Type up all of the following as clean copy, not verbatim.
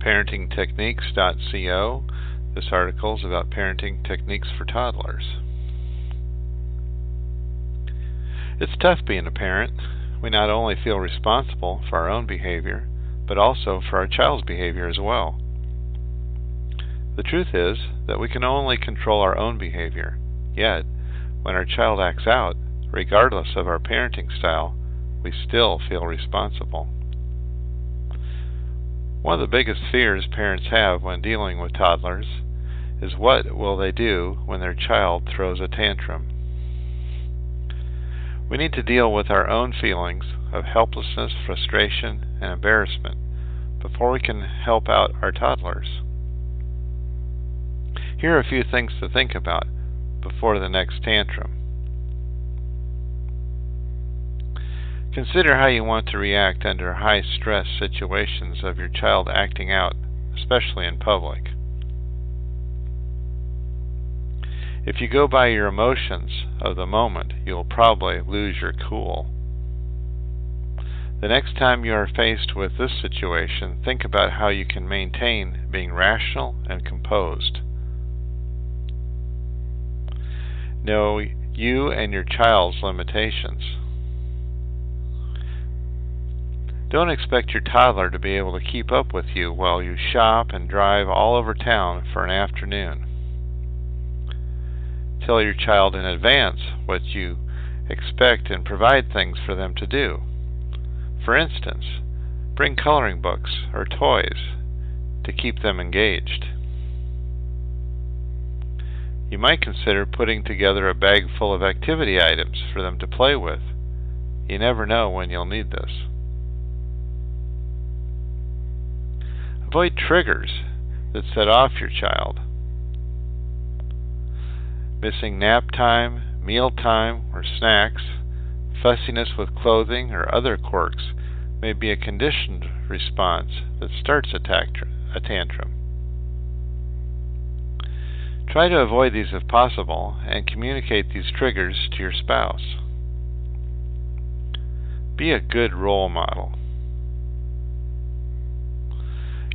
parentingtechniques.co. This article is about parenting techniques for toddlers. It's tough being a parent. We not only feel responsible for our own behavior, but also for our child's behavior as well. The truth is that we can only control our own behavior, yet when our child acts out, regardless of our parenting style, we still feel responsible. One of the biggest fears parents have when dealing with toddlers is what will they do when their child throws a tantrum. We need to deal with our own feelings of helplessness, frustration, and embarrassment before we can help out our toddlers. Here are a few things to think about before the next tantrum. Consider how you want to react under high-stress situations of your child acting out, especially in public. If you go by your emotions of the moment, you'll probably lose your cool. The next time you are faced with this situation, think about how you can maintain being rational and composed. Know you and your child's limitations. Don't expect your toddler to be able to keep up with you while you shop and drive all over town for an afternoon. Tell your child in advance what you expect and provide things for them to do. For instance, bring coloring books or toys to keep them engaged. You might consider putting together a bag full of activity items for them to play with. You never know when you'll need this. Avoid triggers that set off your child. Missing nap time, meal time, or snacks, fussiness with clothing, or other quirks may be a conditioned response that starts a tantrum. Try to avoid these if possible and communicate these triggers to your spouse. Be a good role model.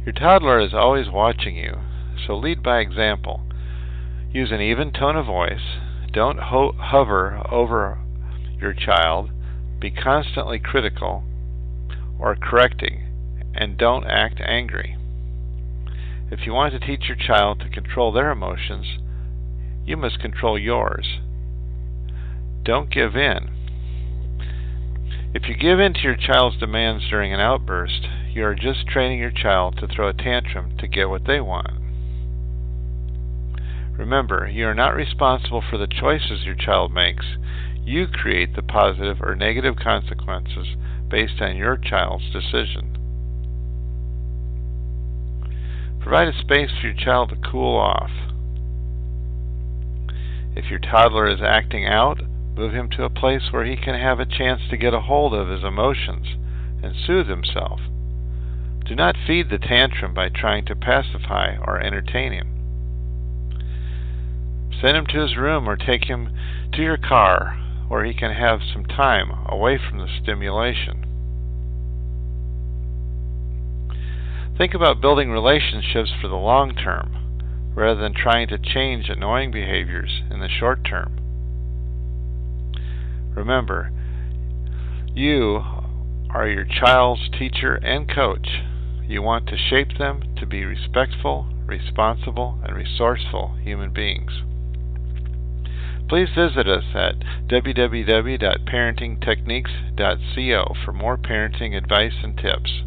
Your toddler is always watching you, so lead by example. Use an even tone of voice. Don't hover over your child. Be constantly critical or correcting, and don't act angry. If you want to teach your child to control their emotions, you must control yours. Don't give in. If you give in to your child's demands during an outburst, you are just training your child to throw a tantrum to get what they want. Remember, you are not responsible for the choices your child makes. You create the positive or negative consequences based on your child's decision. Provide a space for your child to cool off. If your toddler is acting out, move him to a place where he can have a chance to get a hold of his emotions and soothe himself. Do not feed the tantrum by trying to pacify or entertain him. Send him to his room or take him to your car where he can have some time away from the stimulation. Think about building relationships for the long term rather than trying to change annoying behaviors in the short term. Remember, you are your child's teacher and coach. You want to shape them to be respectful, responsible, and resourceful human beings. Please visit us at www.parentingtechniques.co for more parenting advice and tips.